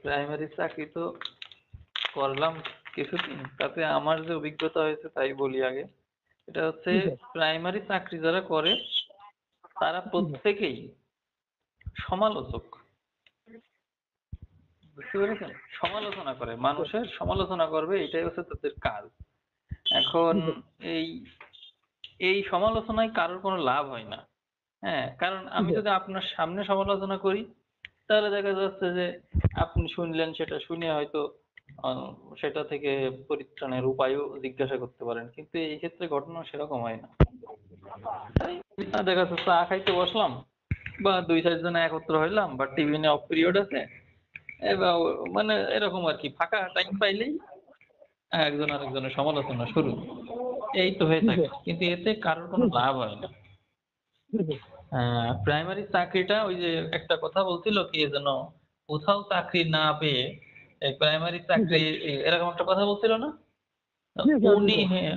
Primary চাকরি তো করলাম কিছুদিন, তাতে আমার যে অভিজ্ঞতা হয়েছে তাই বলি আগে। এটা হচ্ছে জি স্যার। প্রাইমারি চাকরি যারা করে তারা জি স্যার। প্রত্যেকেই সমালোচক। বুঝতে পেরেছেন? সমালোচনা করে, মানুষের সমালোচনা করবে, এটাই হচ্ছে তাদের কাজ। এখন জি স্যার। এই এই সমালোচনায় কারোর কোনো লাভ হয় না। হ্যাঁ, কারণ জি আমি স্যার। যদি আপনার সামনে সমালোচনা করি তাহলে দেখা যাচ্ছে যে আপনি শুনলেন, সেটা শুনে হয়তো সেটা থেকে পরিত্রাণের উপায়ও জিজ্ঞাসা করতে পারেন, কিন্তু এই ক্ষেত্রে ঘটনা সেরকম হয় না। দেখা যাচ্ছে চা খাইতে বসলাম বা দুই চার জন একত্র হইলাম বা টিফিনে অফ পিরিয়ড আছে, এবার মানে এরকম আর কি, ফাঁকা টাইম পাইলেই একজন আরেকজনের সমালোচনা শুরু, এই তো হয়ে জি থাকে, স্যার। কিন্তু এতে কারোর জি কোনো স্যার। লাভ হয় না। জি স্যার। প্রাইমারি চাকরিটা ওই যে একটা কথা বলছিল কি যেন, কোথাও চাকরি না পেয়ে এই প্রাইমারি জি স্যার। চাকরি এরকম একটা কথা বলছিল না? জি স্যার। জি উনি, স্যার। হ্যাঁ,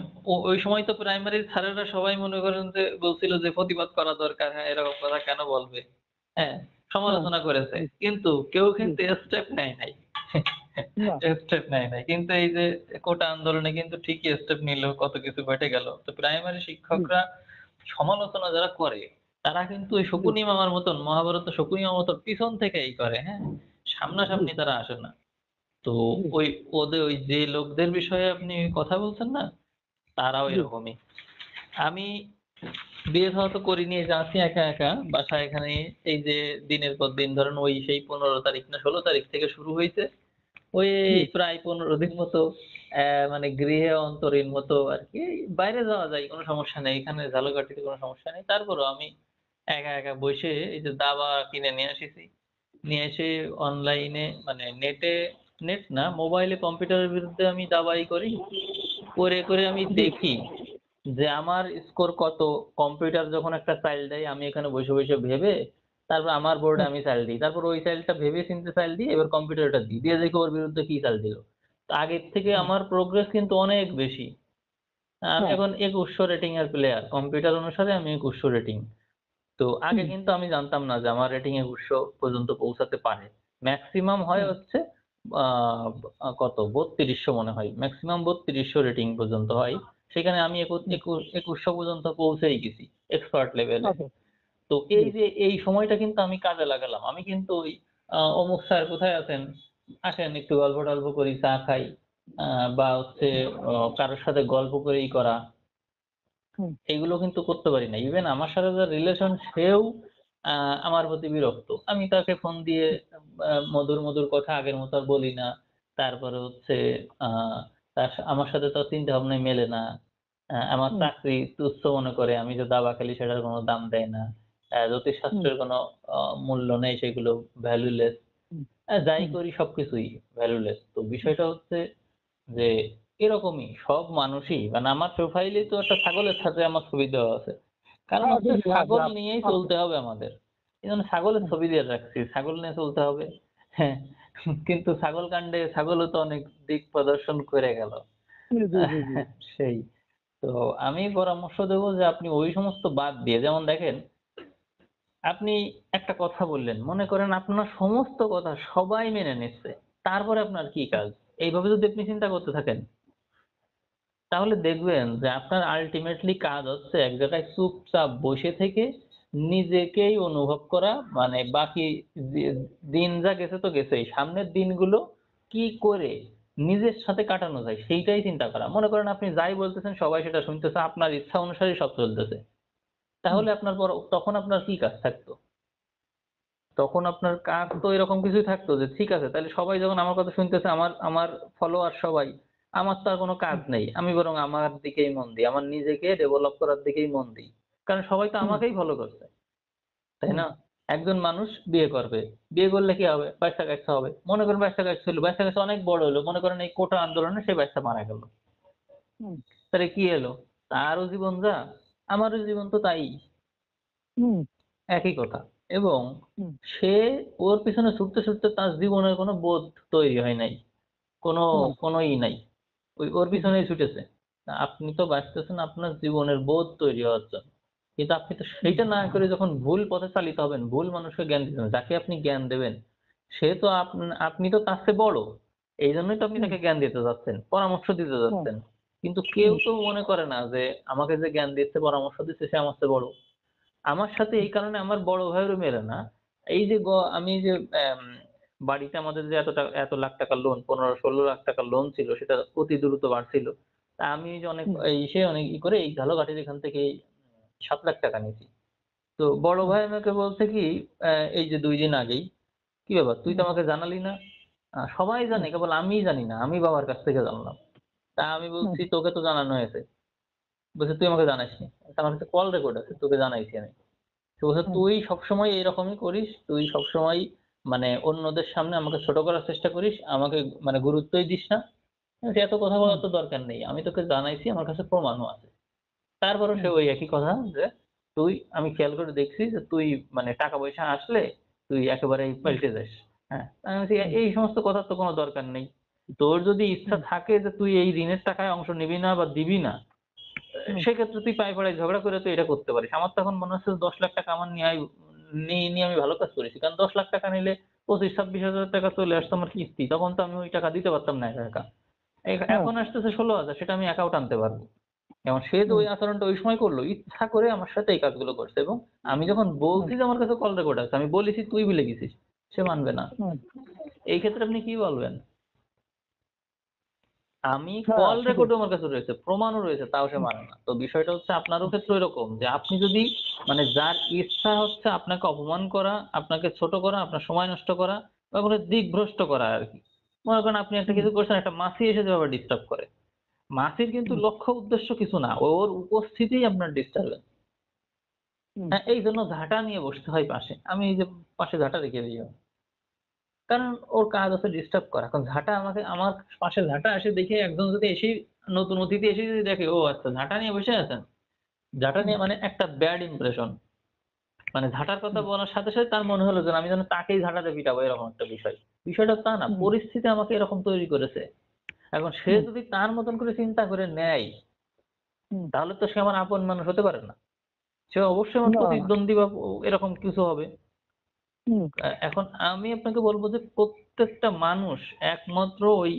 ওই সময় তো প্রাইমারির স্যারেরা সবাই মনে করেন যে বলছিল যে প্রতিবাদ করা দরকার, হ্যাঁ এরকম কথা কেন বলবে, হ্যাঁ হ্যাঁ। সমালোচনা করেছে, জি। কিন্তু কেউ জি। কিন্তু স্টেপ নেয় নাই। না। স্টেপ নেয় নাই, কিন্তু এই যে কোটা আন্দোলনে কিন্তু ঠিকই স্টেপ নিল, কত কিছু ঘটে গেল। তো প্রাইমারি জি। শিক্ষকরা সমালোচনা যারা করে তারা কিন্তু ওই জি। শকুনি মামার মতন, মহাভারত শকুনি মামার মতন পিছন থেকেই করে, হ্যাঁ, জি। সামনাসামনি তারা আসে না। তো জি। ওই ওদের ওই যে লোকদের বিষয়ে আপনি কথা বলছেন না, তারাও জি। এরকমই। আমি বিয়ে থাওয়া তো করিনি, এই যে আছি একা একা বাসায় এখানে। এই যে দিনের পর দিন ধরেন ওই সেই 15 তারিখ না 16 তারিখ থেকে শুরু হয়েছে, ওই জি। প্রায় 15 দিন মতো মানে গৃহে অন্তরীণ মতো আর কি। বাইরে যাওয়া যায়, কোনো সমস্যা নেই, এখানে ঝালকাঠিতে কোনো সমস্যা নেই, তারপরেও আমি একা একা বসে এই যে দাবা কিনে নিয়ে এসেছি, নিয়ে এসে অনলাইনে মানে নেটে, নেট না মোবাইলে কম্পিউটারের বিরুদ্ধে আমি দাবাই করি, করে করে আমি জি। দেখি যে আমার স্কোর কত। কম্পিউটার যখন একটা চাইল্ড দেয় আমি এখানে বসে বসে ভেবে তারপর আমার বোর্ডে হ্যাঁ। আমি চাইল্ড দিই, তারপর ওই চাইল্ডটা ভেবে চিন্তে চাইল্ড দিই, এবার কম্পিউটারটা দিই, দিয়ে দেখি ওর বিরুদ্ধে কি চাল দিল। তো আগের থেকে হ্যাঁ। আমার প্রোগ্রেস কিন্তু অনেক বেশি। আমি হ্যাঁ। এখন 2100 রেটিং এর প্লেয়ার, কম্পিউটার অনুসারে আমি 2100 রেটিং। তো আগে হুম। কিন্তু আমি জানতাম না যে আমার রেটিং 2100 পর্যন্ত পৌঁছাতে পারে। ম্যাক্সিমাম হয় হ্যাঁ। হচ্ছে কত 3200 মনে হয়, ম্যাক্সিমাম 3200 রেটিং পর্যন্ত হয়। সেখানে আমি হুম। 2100 পর্যন্ত পৌঁছেই গেছি এক্সপার্ট লেভেলে। আচ্ছা। তো জি। এই যে এই সময়টা কিন্তু আমি কাজে লাগালাম, আমি কিন্তু ওই অমুক স্যার কোথায় আছেন, আসেন একটু গল্প টল্প করি, চা খাই, বা হচ্ছে কারোর সাথে গল্প করেই করা, হুম। এগুলো কিন্তু করতে পারি না। ইভেন আমার সাথে যার রিলেশন সেও আমার প্রতি বিরক্ত। আমি তাকে ফোন দিয়ে মধুর, মধুর কথা আগের মতো আর বলি না। তারপরে হচ্ছে আ আমার সাথে তার চিন্তা ভাবনাই মেলে না। আমার হুম। চাকরি তুচ্ছ মনে করে, আমি যে দাবা খেলি সেটার কোনো দাম দেয় না। হুম। জ্যোতিষশাস্ত্রের কোনো মূল্য নেই, সেগুলো ভ্যালুলেস। হুম। যাই হুম। করি সবকিছুই ভ্যালুলেস। তো বিষয়টা হচ্ছে যে এরকমই সব মানুষই, মানে আমার প্রোফাইলেই তো একটা ছাগলের সাথে আমার ছবি দেওয়া আছে। কারণ হ্যাঁ, হচ্ছে দেখি আছে ছাগল আছে। নিয়েই আছে। চলতে হবে আমাদের। এজন্য ছাগলের হুম। ছবি দিয়ে রাখছি। ছাগল নিয়ে চলতে হবে। হ্যাঁ, কিন্তু ছাগল কাণ্ডে ছাগলও তো অনেক দিক প্রদর্শন করে গেল। জি, জি, জি, জি। সেই। তো আমি পরামর্শ দেব যে আপনি ওই সমস্ত বাদ দিয়ে, যেমন দেখেন আপনি একটা কথা বললেন, মনে করেন আপনার সমস্ত কথা সবাই মেনে নিচ্ছে। তারপরে আপনার কি কাজ? এইভাবে যদি আপনি চিন্তা করতে থাকেন তাহলে দেখবেন যে আপনার আল্টিমেটলি কাজ হচ্ছে এক জায়গায় চুপচাপ বসে থেকে নিজেকেই অনুভব করা, মানে বাকি যে দিন যা গেছে তো গেছেই, সামনের দিনগুলো কি করে নিজের সাথে কাটানো যায় সেইটাই চিন্তা করা। মনে করেন আপনি যাই বলতেছেন সবাই সেটা শুনতেছে, আপনার ইচ্ছা অনুসারেই সব চলতেছে, হুম। তাহলে আপনার তখন আপনার কি কাজ থাকতো? তখন আপনার কাজ তো এরকম কিছুই থাকতো যে ঠিক আছে, তাহলে সবাই যখন আমার কথা শুনতেছে, আমার আমার ফলোয়ার সবাই, আমার তো আর কোনো কাজ হুম। নেই, আমি বরং আমার দিকেই মন দিই, আমার নিজেকে ডেভেলপ করার দিকেই মন দিই, কারণ সবাই তো হুম। আমাকেই ফলো করছে, তাই হুম। না? একজন মানুষ বিয়ে করবে, বিয়ে করলে কি হবে, বাচ্চা কাচ্চা হবে, মনে করেন বাচ্চা কাচ্চা হলো, বাচ্চা কাচ্চা অনেক বড় হলো, মনে করেন এই কোটা আন্দোলনে সেই বাচ্চা মারা গেল, হুম। তাহলে কি এলো? তারও জীবন যা, আমারও জীবন তো তাই, হুম। একই কথা। এবং হুম। সে ওর পিছনে ছুটতে ছুটতে তার জীবনের কোনো বোধ তৈরি হয় নাই, কোনো না। কোনো নাই, ওর হুম। পিছনেই ছুটেছে। আপনি তো বাঁচতেছেন আপনার জীবনের বোধ তৈরি হওয়ার জন্য, কিন্তু আপনি তো হুম। সেইটা না করে যখন ভুল পথে চালিত হবেন, ভুল মানুষকে জ্ঞান দিবেন, যাকে আপনি জ্ঞান দেবেন সে তো আপনি তো তার চেয়ে বড়, এই জন্যই তো আপনি হুম, তাকে জ্ঞান দিতে যাচ্ছেন, পরামর্শ দিতে হুম, যাচ্ছেন। কিন্তু কেউ হুম, তো মনে করে না যে আমাকে যে জ্ঞান দিচ্ছে, পরামর্শ দিচ্ছে সে আমার চেয়ে বড়। আমার সাথে হুম, এই কারণে আমার বড় ভাইয়েরও মেলে না। এই যে আমি যে বাড়িতে আমাদের যে এত লাখ টাকার লোন, ১৫-১৬ লাখ টাকার লোন ছিল সেটা অতি দ্রুত বাড়ছিল। তা আমি যে অনেক হুম, অনেক করে এই ঝালকাঠির এখান থেকে ৭ লাখ টাকা নিয়েছি। তো বড় হুম, ভাই আমাকে বলছে কি এই যে ২ দিন আগেই, "কি ব্যাপার তুই তো হুম, আমাকে জানালি না?" সবাই হুম, জানে কেবল আমিই জানি না। আমি বাবার কাছ থেকে জানলাম। তা আমি হুম, বলছি, "তোকে তো জানানো হয়েছে।" বলছে, "তুই আমাকে জানাসনি।" আমার কাছে কল রেকর্ড আছে। "তোকে জানাইছি আমি।" সে বলছে, হুম, "তুই সবসময় এরকমই করিস। তুই সবসময় মানে অন্যদের সামনে আমাকে ছোট করার চেষ্টা করিস। আমাকে মানে গুরুত্বই দিস না। এত কথা হুম, বলার তো দরকার নেই। আমি তোকে জানাইছি, আমার কাছে প্রমাণও আছে।" তারপরেও সে হুম, ওই একই কথা যে, আমি খেয়াল করে দেখছি যে তুই মানে টাকা পয়সা আসলে তুই একেবারেই হুম, পাল্টে যাস। হ্যাঁ? আমি বলছি, হুম, এই সমস্ত কথার তো কোনো দরকার নেই। তোর যদি ইচ্ছা হুম, থাকে যে তুই এই ঋণের টাকায় অংশ নিবি না বা দিবি না, হুম, সেক্ষেত্রে তুই পায়ে পাড়ায় ঝগড়া করে তুই এটা করতে পারিস। আমার তো এখন মনে হচ্ছে ১০ লাখ টাকা আমার নিয়ে আমি ভালো কাজ করেছি। কারণ ১০ লাখ টাকা নিলে ২৫-২৬ হাজার টাকা চলে আসতো আমার কিস্তি। তখন তো আমি ওই টাকা দিতে পারতাম না একা, একা। হ্যাঁ, এখন আসতেছে ১৬,০০০, সেটা আমি একাও টানতে পারবো। এবং সে যে হুম, ওই আচরণটা ওই সময় করলো, ইচ্ছা করে আমার সাথে এই কাজগুলো করছে। এবং আমি যখন হুম, বলছি যে আমার কাছে কল রেকর্ড আছে, আমি বলেছি তুই ভুলে গেছিস। সে মানবে না। হুম, এই ক্ষেত্রে আপনি কি বলবেন? আমি হ্যাঁ, কল সেটাই। রেকর্ডও আমার কাছে রয়েছে, প্রমাণও রয়েছে, তাও সে হুম, মানে না। তো বিষয়টা হচ্ছে আপনারও হুম, ক্ষেত্রে ঐরকম যে আপনি যদি মানে যার ইচ্ছা হচ্ছে আপনাকে অপমান করা, আপনাকে ছোট করা, আপনার সময় নষ্ট করা বা কোনো দিকভ্রষ্ট করা আরকি। মনে করেন আপনি একটা হুম, কিছু করছেন, একটা মাছি এসে যেভাবে ডিস্টার্ব করে। মাছির কিন্তু হুম, লক্ষ্য উদ্দেশ্য কিছু না। ওর উপস্থিতিই আপনার ডিস্টার্বেন্স। হুম, হ্যাঁ, এইজন্য ঝাঁটা নিয়ে বসতে হয় পাশে। আমি এই যে পাশে ঝাঁটা রেখে দিই। কারণ ওর কাজ হচ্ছে ডিস্টার্ব করা। এখন ঝাঁটা আমার পাশে ঝাঁটা আসে দেখে একজন যদি এসেই নতুন অতিথি এসে যদি দেখে, ও আচ্ছা ঝাঁটা নিয়ে বসে আছেন। ঝাঁটা হুম, নিয়ে মানে একটা ব্যাড ইমপ্রেশন। মানে ঝাঁটার কথা হুম, বলার সাথে, সাথে তার মনে হলো যে আমি যেন তাকেই ঝাঁটাতে পিটাবো এরকম একটা বিষয়। বিষয়টা তা না। হুম, পরিস্থিতি আমাকে এরকম তৈরি করেছে। এখন সে হুম, যদি তার মতন করে চিন্তা করে নেয়, হুম, তাহলে তো সে আমার আপন মানুষ হতে পারে না। সে অবশ্যই আমার না, না, প্রতিদ্বন্দ্বী বা এরকম কিছু হবে। হুম, এখন আমি আপনাকে বলব যে প্রত্যেকটা মানুষ একমাত্র ওই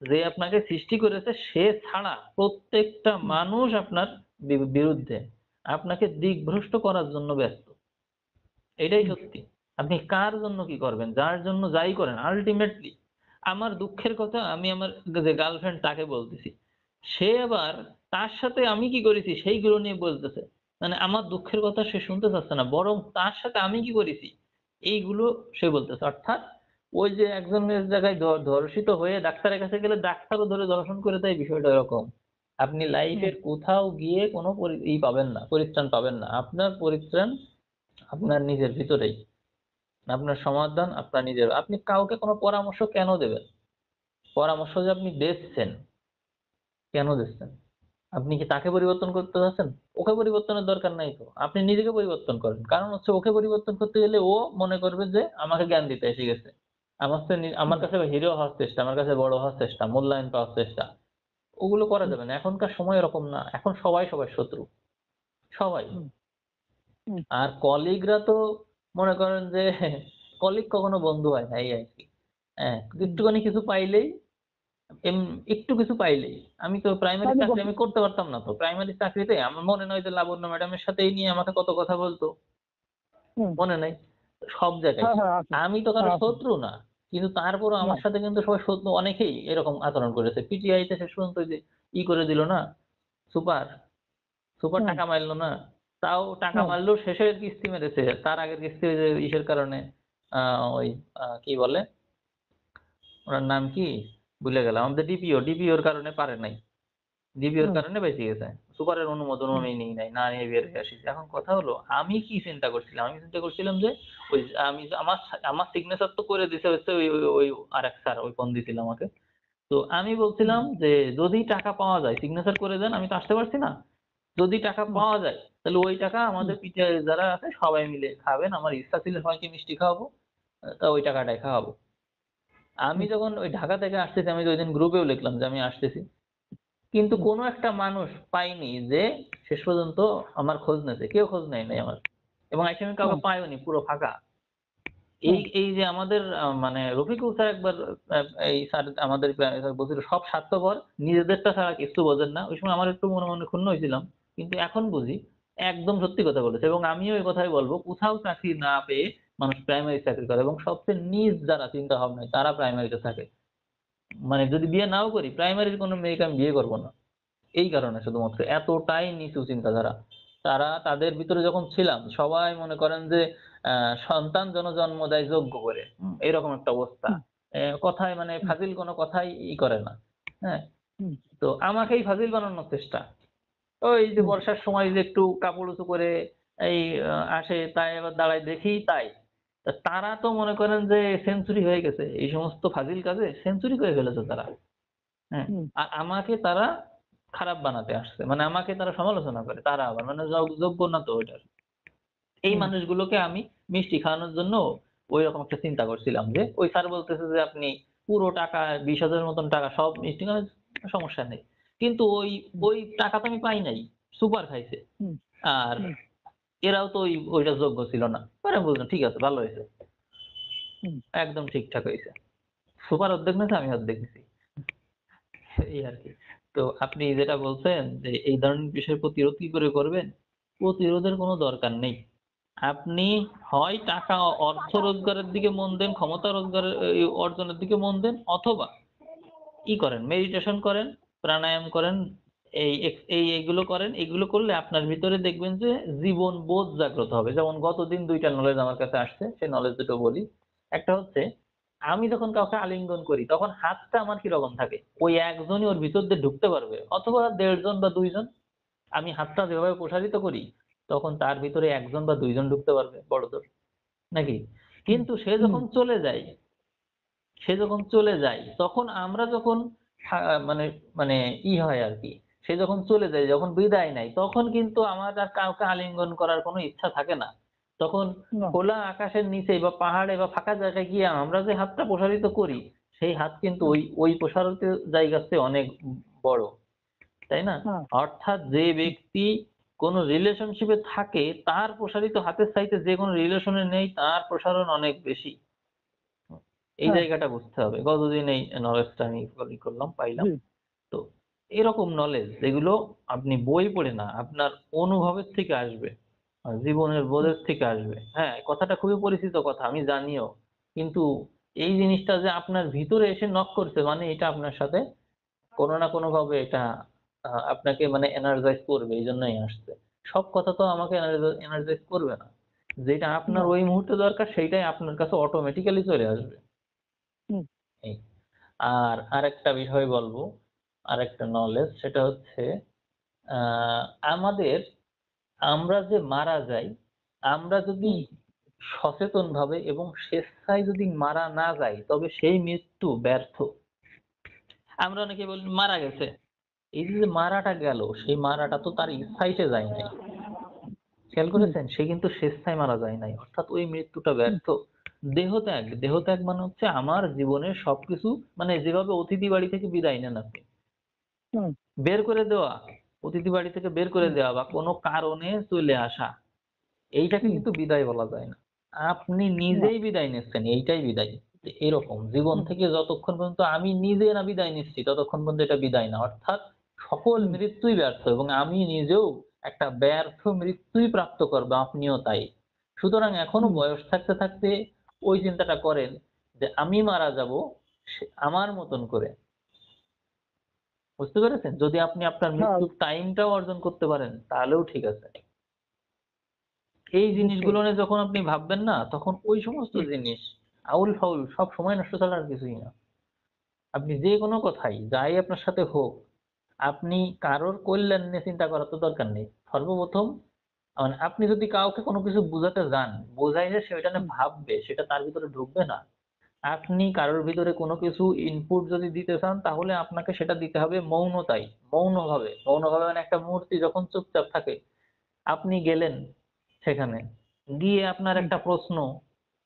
যে আপনাকে সৃষ্টি করেছে সে ছাড়া প্রত্যেকটা হুম, মানুষ আপনার বিরুদ্ধে। আপনাকে দিকভ্রষ্ট করার জন্য ব্যস্ত। এটাই হুম, সত্যি। আপনি কার জন্য কি করবেন? যার জন্য যাই করেন আল্টিমেটলি আমার দুঃখের কথা আমি আমার যে গার্লফ্রেন্ড তাকে বলতেছি। সে আবার তার সাথে আমি কি করেছি সেইগুলো নিয়ে বলতেছে। মানে আমার দুঃখের কথা সে শুনতে চাচ্ছে না। বরং তার সাথে আমি কি করেছি এইগুলো সে বলতেছে। অর্থাৎ ওই যে একজনের জায়গায় ধর্ষিত হয়ে ডাক্তারের কাছে গেলে ডাক্তারও ধরে ধর্ষণ করে দেয়, বিষয়টা এরকম। আপনি হুম, লাইফের কোথাও গিয়ে কোন পাবেন না, পরিত্রাণ পাবেন না। আপনার পরিত্রাণ আপনার নিজের ভিতরেই। আপনার সমাধান আপনার নিজের। আপনি কাউকে কোন পরামর্শ কেন দেবেন? পরামর্শ যে আপনি দিচ্ছেন, কেন দিচ্ছেন? আপনি কি তাকে পরিবর্তন করতে চাচ্ছেন? ওকে পরিবর্তনের দরকার নাই তো। আপনি নিজেকে পরিবর্তন করেন। কারণ হচ্ছে ওকে পরিবর্তন করতে গেলে ও মনে করবে যে আমাকে জ্ঞান দিতে এসে গেছে। আমার হুম, কাছে হিরো হওয়ার চেষ্টা, আমার কাছে বড় হওয়ার চেষ্টা, মূল্যায়ন পাওয়ার চেষ্টা। ওগুলো করা হুম, যাবে না। এখনকার সময় এরকম না। এখন সবাই সবার শত্রু। সবাই। হুম, হুম, আর কলিগরা তো মনে করেন যে কলিগ কখনো বন্ধু হয় না এই আরকি। হ্যাঁ, হুম, একটুখানি কিছু পাইলেই এম একটু কিছু পাইলেই আমি তো প্রাইমারি কাজে চাকরি করতে আমি করতে পারতাম না তো। প্রাইমারি চাকরিতে আমার মনে নয় যে লাবণ্য ম্যাডামের সাথে এই নিয়ে আমাকে কত কথা বলতো। হুম, মনে নাই? সব জায়গায়। হ্যাঁ, হ্যাঁ, আছে, আমি তো কারো হ্যাঁ, আছে, শত্রু না। কিন্তু তারপরও না, আমার সাথে কিন্তু সবাই শত্রু, অনেকেই এরকম আচরণ করেছে। পিটিআইতে শেষ পর্যন্ত ওই যে করে দিল না? সুপার, সুপার হুম, টাকা মারল না? তাও টাকা হুম, মারলেও শেষের কিস্তি মেরেছে। তার আগের কিস্তি ওই যে ইসের কারণে আ ওই কি বলে? উনার নাম কি? ভুলে গেলাম। আমাদের ডিপিওর কারণে পারে নাই। ডিপিওর হুম, কারণে বেঁচে গেছে। সুপারের অনুমোদনও হুম, আমি নিই নাই। না নিয়ে বের হয়ে আসিছি। এখন কথা হলো আমি কি চিন্তা করছিলাম? আমি চিন্তা করছিলাম যে ওই আমি আমার সিগনেচার তো করে দিছে হচ্ছে ওই আরেক স্যার ওই ফোন দিছিল আমাকে। তো আমি হুম, বলছিলাম যে যদি টাকা পাওয়া যায় সিগনেচার করে দেন, আমি তো আসতে পারছি না। যদি টাকা হুম, পাওয়া যায় তাহলে ওই টাকা হুম, আমাদের পিটিআই যারা আছে সবাই মিলে খাবেন। আমার ইচ্ছা ছিল সবাইকে মিষ্টি খাওয়াবো। তা ওই টাকাটাই খাওয়াবো। আমি হুম, যখন ওই ঢাকা থেকে আসতেছি আমি তো ঐদিন গ্রুপেও লিখলাম যে আমি আসতেছি। কিন্তু হুম, কোনো একটা মানুষ পাইনি যে শেষ পর্যন্ত আমার খোঁজ নেছে। কেউ খোঁজ নেয় নাই আমার। এবং আইসা আমি কাউকে হুম, পাইওনি, পুরো ফাঁকা। এই যে আমাদের মানে রফিকুল স্যার একবার এই স্যার আমাদের বলছিল সব স্বার্থপর, নিজেদেরটা ছাড়া কিচ্ছু বোঝেন না। ওই সময় আমার একটু মনে মনে ক্ষুণ্ণ হয়েছিলাম। কিন্তু এখন বুঝি একদম সত্যি কথা বলেছে এবং আমিও এই কথাই বলব কোথাও চাকরি না পেয়ে মানুষ প্রাইমারি চাকরি করে এবং সবচেয়ে নিজ যারা চিন্তা ভাবনায় তারা প্রাইমারিতে থাকে। মানে যদি বিয়ে নাও করি প্রাইমারির কোনো মেয়েকে আমি বিয়ে করব না। এই কারণে শুধুমাত্র এতটাই নিচু চিন্তাধারা। তারা তাদের ভিতরে যখন ছিলাম সবাই মনে করেন যে সন্তান যেন জন্ম দেয় যোগ্য করে। এরকম একটা অবস্থা। কথায় মানে ফাজিল কোনো কথাই করে না। হ্যাঁ? তো আমাকেই ফাজিল বানানোর চেষ্টা। ওই যে বর্ষার সময় যে একটু কাপড় উঁচু করে এই আসে তাই এবার দাঁড়ায় দেখি তাই। তা তারা তো মনে করেন যে সেঞ্চুরি হয়ে গেছে। এই সমস্ত ফাজিল কাজে সেঞ্চুরি করে ফেলেছে তারা। হ্যাঁ? আর আমাকে তারা খারাপ বানাতে আসছে। মানে আমাকে তারা সমালোচনা করে। তারা আবার মানে যোগ্য না তো ওইটার। এই মানুষগুলোকে আমি মিষ্টি খাওয়ানোর জন্য ঐরকম একটা চিন্তা করছিলাম যে, ওই স্যার বলতেছে যে আপনি পুরো টাকা ২০,০০০ মতন টাকা সব মিষ্টি খাওয়ান সমস্যা নেই। কিন্তু ওই টাকা তো আমি পাই নাই। সুপার খাইছে। আর এরাও তো ওইটার যোগ্য ছিল না। পরে আমি বুঝলাম ঠিক আছে ভালো হয়েছে। একদম ঠিকঠাক হয়েছে। সুপার অর্ধেক নিছে আমি অর্ধেক নিছি। এই আরকি। তো আপনি যেটা বলছেন যে এই ধরনের বিষয় প্রতিরোধ কি করে করবেন? প্রতিরোধের কোনো দরকার নেই। আপনি হয় টাকা অর্থ রোজগারের দিকে মন দেন, ক্ষমতা রোজগারের অর্জনের দিকে মন দেন অথবা করেন মেডিটেশন করেন, প্রাণায়াম করেন, এইগুলো করেন। এগুলো করলে আপনার ভিতরে দেখবেন যে জীবন বোধ জাগ্রত হবে। যেমন গতদিন ২ টা নলেজ আমার কাছে আসছে। সেই নলেজ দুটো বলি। একটা হচ্ছে আমি যখন কাউকে আলিঙ্গন করি তখন হাতটা আমার কিরকম থাকে? ওই একজনই ওর ভিতর দিয়ে ঢুকতে পারবে অথবা ১.৫ জন বা ২ জন। আমি হাতটা যেভাবে প্রসারিত করি তখন তার ভিতরে ১ জন বা ২ জন ঢুকতে পারবে বড়জোর। নাকি? কিন্তু সে যখন চলে যায় তখন আমরা যখন হা মানে মানে হয় আরকি। সে যখন চলে যায়, যখন বিদায় নেয় তখন কিন্তু আমার আর কাউকে আলিঙ্গন করার কোনো ইচ্ছা থাকে না। তখন খোলা আকাশের নিচে বা পাহাড়ে বা ফাঁকা জায়গায় গিয়ে আমরা যে হাতটা প্রসারিত করি, সেই হাত কিন্তু ওই প্রসারিত জায়গার চেয়ে অনেক বড়। তাই না? অর্থাৎ যে ব্যক্তি কোন রিলেশনশিপ এ থাকে তার প্রসারিত হাতের চাইতে যে কোন রিলেশন এ নেই তার প্রসারণ অনেক বেশি। এই জায়গাটা বুঝতে হবে। গতদিন এই নলেজটা আমি করলাম, পাইলাম। তো এরকম নলেজ যেগুলো আপনি বই পড়ে না, আপনার অনুভবের থেকে আসবে। জীবনের বোধের থেকে আসবে। হ্যাঁ, কথাটা খুবই পরিচিত কথা, আমি জানিও। কিন্তু এই জিনিসটা যে আপনার ভিতরে এসে নক করছে মানে এটা আপনার সাথে কোন না কোনভাবে এটা আপনাকে মানে এনার্জাইজ করবে এইজন্যই আসছে। সব কথা তো আমাকে এনার্জাইজ করবে না। যেটা আপনার ওই মুহূর্তে দরকার সেইটাই আপনার কাছে অটোমেটিক্যালি চলে আসবে। এই। আর আরেকটা বিষয় বলবো, আরেকটা নলেজ সেটা হচ্ছে আ আমাদের আমরা যে মারা যাই, আমরা যদি সচেতনভাবে এবং স্বেচ্ছায় যদি মারা না যাই তবে সেই মৃত্যু ব্যর্থ। আমরা অনেকে বলি মারা গেছে। এই যে মারাটা গেল সেই মারাটা তো তার ইচ্ছায় সে যায় নাই। খেয়াল করেছেন? সে কিন্তু স্বেচ্ছায় মারা যায় নাই। অর্থাৎ ওই মৃত্যুটা ব্যর্থ। দেহত্যাগ, দেহত্যাগ মানে হচ্ছে আমার জীবনের সবকিছু মানে যেভাবে অতিথি বাড়ি থেকে বিদায় নেন আপনি। বের করে দেওয়া, অতিথি বাড়ি থেকে বের করে দেওয়া বা কোনো কারণে চলে আসা। এইটাকে কিন্তু বিদায় বলা যায় না। আপনি নিজেই বিদায় নিচ্ছেন, এইটাই বিদায়। এরকম জীবন থেকে যতক্ষণ পর্যন্ত আমি নিজে না বিদায় নিচ্ছি ততক্ষণ পর্যন্ত এটা বিদায় না। অর্থাৎ সকল মৃত্যুই ব্যর্থ এবং আমি নিজেও একটা ব্যর্থ মৃত্যুই প্রাপ্ত করব, আপনিও তাই। সুতরাং এখনো বয়স থাকতে থাকতে ওই চিন্তাটা করেন যে আমি মারা যাব আমার মতন করে। বুঝতে পেরেছেন? যদি আপনি আপনার মৃত্যুর টাইমটাও অর্জন করতে পারেন তাহলেও ঠিক আছে। এই জিনিসগুলো নিয়ে যখন আপনি ভাববেন না তখন ওই সমস্ত জিনিস আউল-ফাউল সব সময় নষ্ট ছাড়া আর কিছুই না। আপনি যে কোনো কথাই যাই আপনার সাথে হোক, আপনি কারোর কল্যাণ নিয়ে চিন্তা করার তো দরকার নেই। সর্বপ্রথম মানে আপনি যদি কাউকে কোনো কিছু বুঝাতে যান, বোঝাইলে সে ওইটা নিয়ে ভাববে, সেটা তার ভিতরে ঢুকবে না। আপনি কারোর ভিতরে কোনো কিছু ইনপুট যদি দিতে চান তাহলে আপনাকে সেটা দিতে হবে মৌনতায়, মৌনভাবে। মৌনভাবে মানে একটা মূর্তি যখন চুপচাপ থাকে, আপনি গেলেন সেখানে, গিয়ে আপনার একটা প্রশ্ন,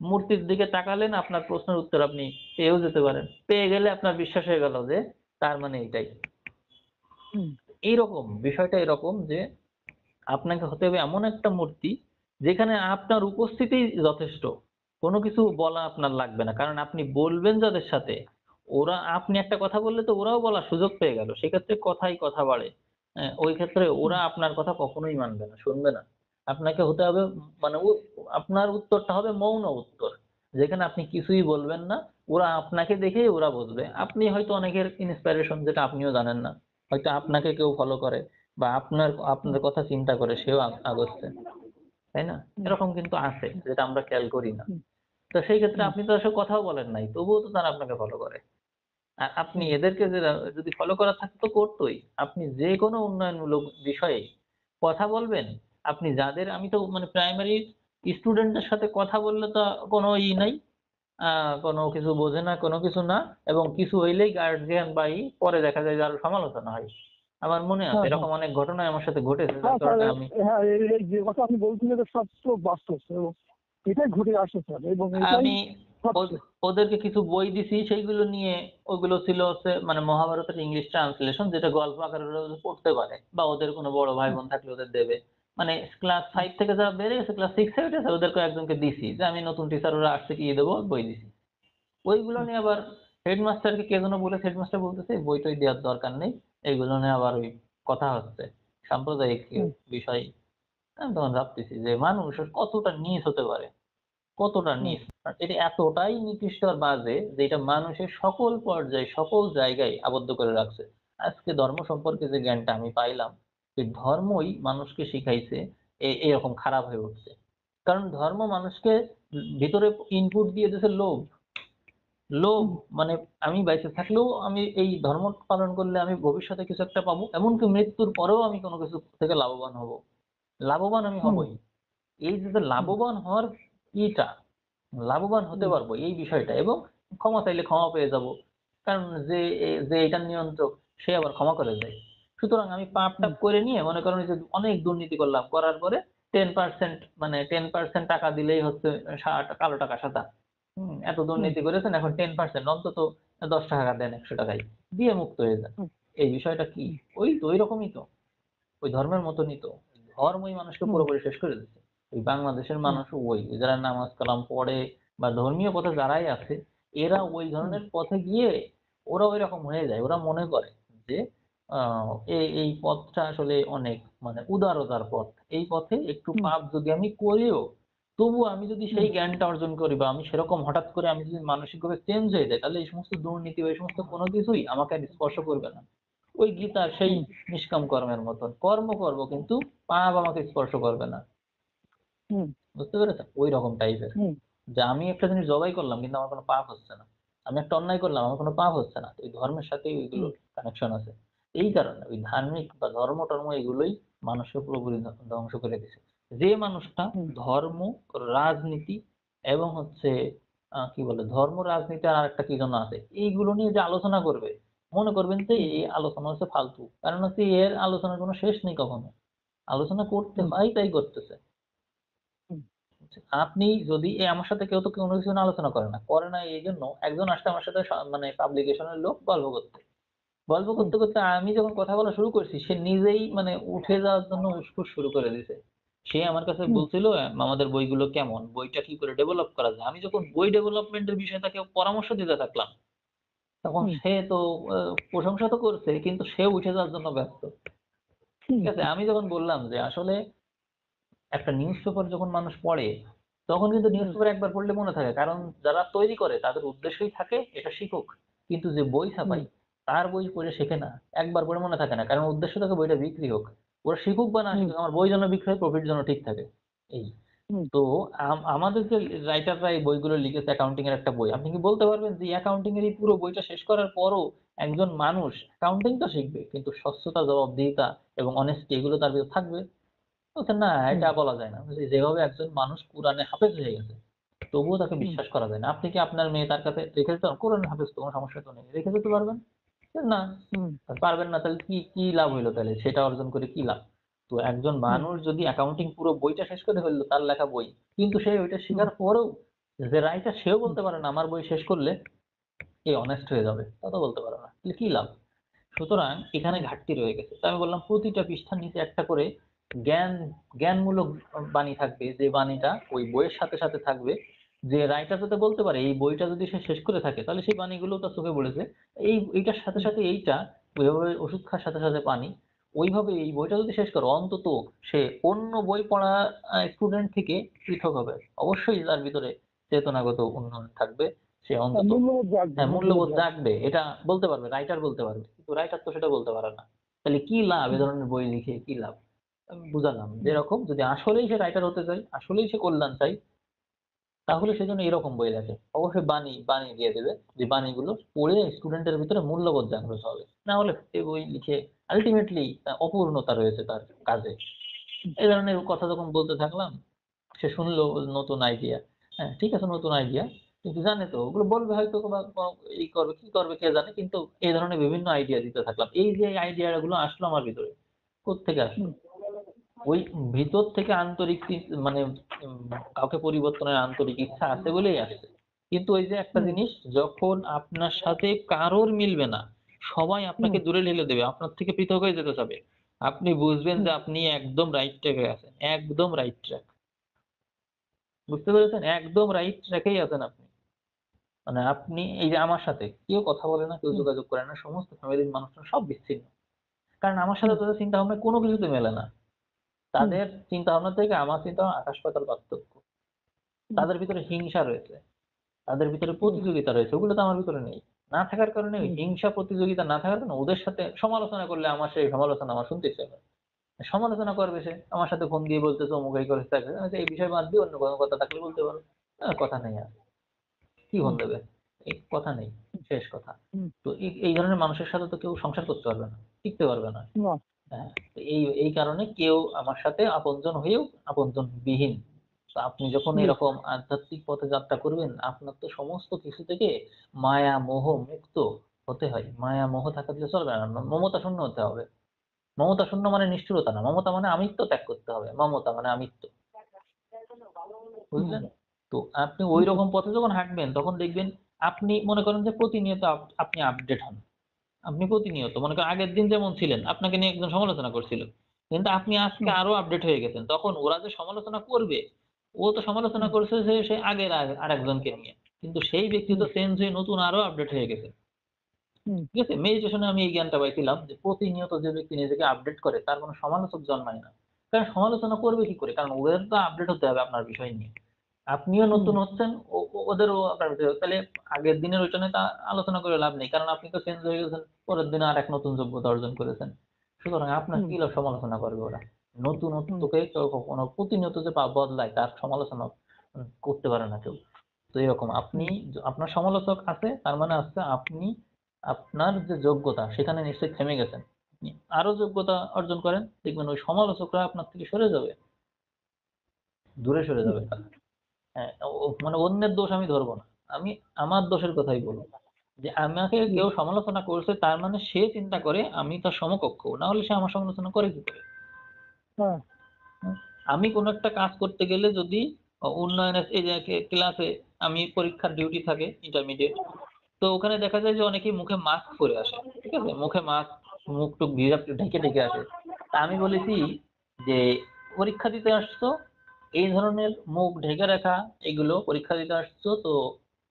মূর্তির দিকে তাকালেন, আপনার প্রশ্নের উত্তর আপনি পেয়েও যেতে পারেন। পেয়ে গেলে আপনার বিশ্বাস হয়ে গেল যে তার মানে এইটাই। এইরকম বিষয়টা এরকম যে আপনাকে হতে হবে এমন একটা মূর্তি যেখানে আপনার উপস্থিতিই যথেষ্ট। কোনো কিছু বলা আপনার লাগবে না। কারণ আপনি বলবেন যাদের সাথে, আপনি একটা কথা বললে তো ওরাও বলার সুযোগ পেয়ে গেল। সেক্ষেত্রে কথাই কথা বাড়ে। ওই ক্ষেত্রে হুম, ওরা আপনার কথা কখনোই মানবে না, শুনবে না। আপনাকে হতে হবে মানে আপনার উত্তরটা হবে মৌন উত্তর। যেখানে আপনি কিছুই বলবেন না। ওরা আপনাকে দেখেই ওরা বুঝবে। আপনি হয়তো অনেকের ইন্সপিরেশন যেটা আপনিও জানেন না। হয়তো আপনাকে কেউ ফলো করে বা হুম, আপনার কথা চিন্তা করে সেও আগাচ্ছে। তাই না? হুম, এরকম কিন্তু আছে যেটা আমরা খেয়াল করি না। হুম, তো সেই ক্ষেত্রে হুম, আপনি তো আসলে কথাও বলেন নাই। তবুও তো তারা আপনাকে ফলো করে। আর আপনি হুম, এদেরকে যদি ফলো করা থাকতো তো করতই। আপনি যেকোনো উন্নয়নমূলক বিষয়ে কথা বলবেন। আপনি আমি তো মানে প্রাইমারি স্টুডেন্টদের সাথে কথা বললে তো কোনো নাই। আ কোনো কিছু বোঝে না, কোনো কিছু না এবং কিছু হইলেই গার্ডিয়ান পরে দেখা যায় যে আরো সমালোচনা হয়। আমার মনে আছে হ্যাঁ, হ্যাঁ। এরকম অনেক ঘটনাই আমার সাথে ঘটেছে যার হ্যাঁ, স্যার কারণে আমি হ্যাঁ, এই যে কথা আপনি বলছেন এটা সব তো বাস্তব এবং এটাই ঘটে আসে স্যার এবং এটাই আমি সত্য। ওদ ওদেরকে কিছু বই দিছি সেইগুলো নিয়ে ওগুলো ছিল হচ্ছে মানে মহাভারতের ইংলিশ ট্রান্সলেশন যেটা গল্প আকারে ওরা পড়তে পারে বা ওদের কোনো বড় ভাই হুম, বোন থাকলে ওদের দেবে। মানে ক্লাস হুম, 5 থেকে যারা বেড়ে গেছে ক্লাস 6 এ উঠেছে ওদের কয়েকজনকে দিছি যে আমি নতুন টিচার ওরা আসছে কি দেবো বই দিছি। ওইগুলো হুম, নিয়ে আবার হেডমাস্টারকে কে যেন বলেছে হেডমাস্টার বলতেছে বই টই দেওয়ার দরকার নেই। এইগুলো নিয়ে আবার ওই কথা হচ্ছে। সাম্প্রদায়িক হুম, বিষয়। আমি তখন ভাবতেছি যে মানুষ কতটা নিচ হতে পারে। কতটা হুম, নিচ। আর এটা এতটাই নিকৃষ্ট আর বাজে যে এটা মানুষের সকল পর্যায়ে, সকল জায়গায় আবদ্ধ করে রাখছে। আজকে ধর্ম সম্পর্কে যে জ্ঞানটা আমি পাইলাম, এই ধর্মই মানুষকে শিখাইছে এরকম খারাপ হয়ে উঠছে। কারণ ধর্ম মানুষকে ভিতরে ইনপুট দিয়ে দিয়েছে লোভ। লোভ হুম, মানে আমি বেঁচে থাকলেও আমি এই ধর্ম পালন করলে আমি ভবিষ্যতে কিছু একটা পাবো। এমনকি মৃত্যুর পরেও আমি কোনো কিছু থেকে লাভবান হব। লাভবান আমি হুম, হবই। এই যে হুম, লাভবান হওয়ার ইটা লাভবান হতে হুম, পারবো এই বিষয়টা এবং ক্ষমা চাইলে ক্ষমা পেয়ে যাব। কারণ যে এটার নিয়ন্ত্রক সে আবার ক্ষমা করে দেয়। সুতরাং আমি পাপ-টাপ হুম, করে নিয়ে মনে করেন যে অনেক দুর্নীতি করলাম। করার পরে 10% মানে 10% টাকা দিলেই হচ্ছে কালো টাকা সাদা। এত হুম, দুর্নীতি করেছেন এখন 10% অন্তত ৳১০ দেন ৳১০০ দিয়ে মুক্ত হয়ে যান। হুম, এই বিষয়টা কি? হুম, ওই তো ঐরকমই তো। ওই ধর্মের মতনই তো। ধর্মই মানুষকে হুম, পুরোপুরি শেষ করে দিচ্ছে। ওই বাংলাদেশের হুম, মানুষও যারা নামাজ কালাম পড়ে বা ধর্মীয় পথে যারাই আছে, এরা ওই হুম, ধরনের পথে গিয়ে ওরা ঐরকম হয়ে যায়। ওরা মনে করে যে আ এই পথটা আসলে অনেক মানে উদারতার পথ। এই পথে একটু হুম, পাপ যদি আমি করিও, তবুও আমি যদি হুম, সেই জ্ঞানটা অর্জন করি বা আমি সেরকম হঠাৎ করে আমি যদি মানসিকভাবে চেঞ্জ হয়ে যাই, তাহলে এই সমস্ত দুর্নীতি বা এই সমস্ত কোনো কিছুই আমাকে আর স্পর্শ করবে না। ওই গীতার সেই হুম, নিষ্কাম কর্মের মতন। কর্ম করব কিন্তু পাপ আমাকে স্পর্শ করবে না। হুম, বুঝতে পেরেছেন? ঐরকম টাইপের। হুম, যে আমি একটা জিনিস জবাই করলাম কিন্তু আমার কোন পাপ হচ্ছে না। আমি একটা অন্যায় করলাম আমার কোন পাপ হচ্ছে না। এই ধর্মের সাথেই হুম, ওইগুলোর কানেকশন আছে। এই কারণে ওই ধার্মিক বা ধর্ম-টর্ম এগুলোই মানুষকে পুরোপুরি ধ্বংস করে দিছে। যে মানুষটা হুম, ধর্ম, রাজনীতি এবং হচ্ছে কি বলে ধর্ম, রাজনীতি আর আরেকটা কি যেন আছে। এইগুলো নিয়ে যে আলোচনা করবে, মনে করবেন যে হুম, এই আলোচনা হচ্ছে ফালতু। কারণ হচ্ছে এর আলোচনার কোন শেষ নেই কখনো। আলোচনা করতে হুম, হয় তাই করতেছে। হুম, আপনি যদি আমার সাথে কেউ তো কোনো কিছু নিয়ে আলোচনা করে না। করে না এইজন্য একজন আসছে আমার সাথে মানে পাবলিকেশন এর লোক গল্প করতে। গল্প হুম, করতে, করতে আমি যখন কথা বলা শুরু করছি সে নিজেই মানে উঠে যাওয়ার জন্য উসখুস শুরু করে দিছে। সে আমার কাছে হুম, বলছিল আমাদের বইগুলো কেমন? বইটা কি করে ডেভেলপ করা যায়? আমি যখন বই ডেভেলপমেন্ট এর বিষয়ে তাকে পরামর্শ দিতে থাকলাম, তখন হুম, সে তো প্রশংসা তো করছে কিন্তু সেও উঠে যাওয়ার জন্য ব্যস্ত। হুম, ঠিক আছে? আমি যখন বললাম যে আসলে একটা নিউজ পেপার যখন মানুষ পড়ে, তখন কিন্তু নিউজ হুম, পেপার একবার পড়লে মনে থাকে। কারণ যারা তৈরি করে তাদের উদ্দেশ্যই থাকে এটা শিখুক। কিন্তু যে বই হুম, ছাপায়, তার বই পড়ে শেখে না। একবার পড়ে মনে থাকে না। কারণ উদ্দেশ্য থাকে বইটা বিক্রি হোক। ওরা শিখুক বা না হুম, শিখুক, আমার বই যেন বিক্রি হয়, প্রফিট যেন ঠিক থাকে। এই। হুম, তো আমাদের যে রাইটাররা এই বইগুলো লিখেছে অ্যাকাউন্টিং এর একটা বই। আপনি কি বলতে পারবেন যে অ্যাকাউন্টিং এর এই পুরো বইটা শেষ করার পরও একজন মানুষ অ্যাকাউন্টিং তো শিখবে, কিন্তু স্বচ্ছতা, জবাবদিহিতা এবং অনেস্টি এগুলো তার ভিতর থাকবে? বলছেন, "না, হুম, এটা বলা যায় না।" বলছি, "যেভাবে একজন মানুষ কুরআনে হাফেজ হয়ে গেছে, তবুও তাকে হুম, বিশ্বাস করা যায় না। আপনি কি আপনার মেয়ে তার কাছে রেখে দিতে পারবেন? কোরআন হাফেজ তো, কোন সমস্যা তো নেই। রেখে দিতে পারবেন?" "না, হুম, পারবেন না। তাহলে কি লাভ হইলো তাহলে? সেটা অর্জন করে কি লাভ?" তো একজন হুম, মানুষ যদি অ্যাকাউন্টিং পুরো বইটা শেষ করে ফেললো, তার লেখা বই, কিন্তু সে ওইটা হুম, শিখার পরেও যে রাইটার সেও হুম, বলতে পারে না, আমার বই শেষ করলে এ অনেস্ট হয়ে যাবে। তা তো বলতে পারে না। তাহলে কি লাভ? সুতরাং এখানে হুম, ঘাটতি রয়ে গেছে। তো আমি বললাম প্রতিটা পৃষ্ঠার নিচে একটা করে জ্ঞান জ্ঞানমূলক বাণী থাকবে যে বাণীটা ওই বইয়ের সাথে, সাথে থাকবে। যে রাইটার যাতে বলতে পারে এই বইটা যদি সে শেষ করে থাকে তাহলে সেই পানিগুলো তার চোখে পড়েছে। এইটার সাথে, হুম, সাথে এইটা ওইভাবে ওষুধ খাওয়ার সাথে, সাথে পানি। ওইভাবে এই বইটা যদি শেষ করে অন্তত সে অন্য বই পড়া স্টুডেন্ট থেকে পৃথক হবে। অবশ্যই তার ভিতরে চেতনাগত উন্নয়ন থাকবে। সে অন্তত মূল্যবোধ জাগবে, হ্যাঁ, মূল্যবোধ মূল্যবোধ জাগবে। জাগবে। এটা বলতে পারবে, রাইটার বলতে পারবে। কিন্তু রাইটার তো সেটা বলতে পারে না। তাহলে কি লাভ এ হুম, ধরনের বই লিখে কি লাভ? আমি বুঝালাম হুম, যেরকম যদি আসলেই সে রাইটার হতে চায়, আসলেই সে কল্যাণ চায় তাহলে সেজন্য এরকম বই লেখে। অবশ্যই বাণী দিয়ে দেবে। যে বাণীগুলো পড়ে স্টুডেন্টের ভিতরে মূল্যবোধ জাগ্রত হবে। না হলে সে বই লিখে আল্টিমেটলি অপূর্ণতা রয়েছে তার কাজে। হুম, এই ধরনের কথা যখন বলতে থাকলাম, সে শুনলো নতুন আইডিয়া। হ্যাঁ, ঠিক আছে নতুন আইডিয়া। কিন্তু জানে তো ওগুলো বলবে হয়তো বা এই করবে, কি করবে কে জানে। কিন্তু এই ধরনের বিভিন্ন আইডিয়া দিতে থাকলাম। এই যে আইডিয়া গুলো আসলো আমার ভিতরে, কোত্থেকে আসলো? হুম, ওই ভিতর থেকে আন্তরিক মানে উম কাউকে পরিবর্তনের আন্তরিক ইচ্ছা আছে বলেই আসছে। কিন্তু ওই যে একটা হুম, জিনিস যখন আপনার সাথে কারোর মিলবে না, সবাই হুম, আপনাকে দূরে ঠেলে দেবে, আপনার থেকে পৃথক হয়ে যেতে চাবে। আপনি বুঝবেন হুম, যে আপনি একদম রাইট ট্র্যাকে আছেন। একদম রাইট ট্র্যাক। বুঝতে পেরেছেন? একদম রাইট ট্র্যাকেই আছেন আপনি। মানে আপনি এই যে আমার সাথে কেউ কথা বলে না, কেউ হুম, যোগাযোগ করে না। সমস্ত ফ্যামিলির মানুষরা সব বিচ্ছিন্ন। কারণ আমার সাথে হুম, তাদের চিন্তাভাবনা কোনো কিছুতে মেলে না। হুম, তাদের চিন্তাভাবনা থেকে আমার চিন্তাভাবনা আকাশ পাতাল পার্থক্য। হুম, তাদের ভিতরে হিংসা রয়েছে। তাদের ভিতরে হুম, প্রতিযোগিতা রয়েছে। ওগুলো তো আমার ভিতরে নেই। না থাকার কারণে ওই হুম, হিংসা প্রতিযোগিতা না থাকার কারণে ওদের সাথে সমালোচনা করলে আমার সেই সমালোচনা আমার শুনতে ইচ্ছে করে। সমালোচনা করবে সে। আমার সাথে ফোন দিয়ে বলতেছে অমুক এই করেছে তাই করেছে। আমি বলছি, এই বিষয় বাদ দিয়ে অন্য কোনো কথা থাকলে বলতে পারো। কথা নেই আর। কি ফোন হুম, দেবে? এই কথা নেই। শেষ কথা। হুম, তো এই ধরনের মানুষের সাথে তো কেউ সংসার করতে পারবে না। টিকতে পারবে না। না, হ্যাঁ, তো এই কারণে কেউ আমার সাথে আপনজন হয়েও আপনজন বিহীন। তো আপনি যখন জি, এরকম আধ্যাত্মিক পথে যাত্রা করবেন, আপনার তো সমস্ত কিছু থেকে মায়া মোহ মুক্ত হতে হয়। মায়া মোহ থাকলে চলবে না। মমতা শূন্য হতে হবে। মমতা শূন্য মানে নিষ্ঠুরতা না। মমতা মানে আমিত্ব ত্যাগ করতে হবে। মমতা মানে আমিত্ব। হুম, বুঝলেন? তো আপনি বুঝতে ঐরকম পেরেছি। পথে যখন হাঁটবেন তখন দেখবেন আপনি মনে করেন যে প্রতিনিয়ত আপনি আপডেট হন। আপনি প্রতিনিয়ত মনে করেন আগের দিন যেমন ছিলেন, আপনাকে নিয়ে একজন সমালোচনা করছিল। কিন্তু আপনি আজকে হুম, আরো আপডেট হয়ে গেছেন। তখন ওরা যে সমালোচনা করবে, ও তো সমালোচনা হুম, করছে সে আগের আরেকজনকে নিয়ে। কিন্তু সেই ব্যক্তি হুম, তো চেঞ্জ হয়ে নতুন আরো আপডেট হয়ে গেছে। হুম, ঠিক আছে? মেডিটেশনে আমি এই জ্ঞানটা পাইছিলাম যে প্রতিনিয়ত যে ব্যক্তি নিজেকে আপডেট করে তার কোন সমালোচক জন্মায় না। কারণ সমালোচনা করবে কি করে? কারণ ওদের তো আপডেট হতে হবে আপনার বিষয় নিয়ে। আপনিও হুম, নতুন হচ্ছেন, ওদেরও আপনার ভিতরে তাহলে আগের দিনের ওইটা নিয়ে তা আলোচনা করে লাভ নেই। কারণ আপনি তো চেঞ্জ হয়ে গেছেন। পরের দিনে আরেক নতুন যোগ্যতা অর্জন করেছেন। সুতরাং আপনার হুম, কি লাভ সমালোচনা করবে ওরা? হুম, নতুনত্বকে কেউ কখনো প্রতিনিয়ত যে বদলায় তার সমালোচনা করতে পারে না কেউ। তো এরকম আপনি হুম, আপনার সমালোচক আছে তার মানে হচ্ছে আপনি আপনার যে যোগ্যতা সেখানে নিশ্চয়ই থেমে গেছেন। আপনি আরো যোগ্যতা অর্জন করেন, দেখবেন ওই সমালোচকরা আপনার থেকে সরে যাবে। দূরে সরে হুম, যাবে তারা। হ্যাঁ, মানে অন্যের দোষ আমি ধরব না। আমি আমার দোষের কথাই বলব। যে আমাকে জি, কেউ সমালোচনা করছে তার মানে সে চিন্তা করে আমি তার সমকক্ষ। না হলে সে আমার সমালোচনা করে কি করে? হ্যাঁ, হুম? আমি কোন একটা কাজ করতে গেলে যদি উন্নয়নের এই যে ক্লাসে আমি পরীক্ষার ডিউটি থাকে ইন্টারমিডিয়েট। তো ওখানে দেখা যায় যে অনেকেই মুখে মাস্ক পরে আসে। ঠিক আছে? মুখে মাস্ক, মুখ-টুক ঢেকে আসে। তা আমি বলেছি যে, "পরীক্ষা দিতে আসছো, এই ধরনের মুখ ঢেকে রাখা এগুলো পরীক্ষা দিতে আসছো তো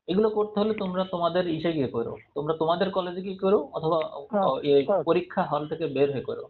এগুলো করতে হলে তোমরা তোমাদের ইসে গিয়ে করো। তোমরা তোমাদের কলেজে গিয়ে করো অথবা হ্যাঁ, এই হ্যাঁ। পরীক্ষা হল থেকে বের হয়ে করো।"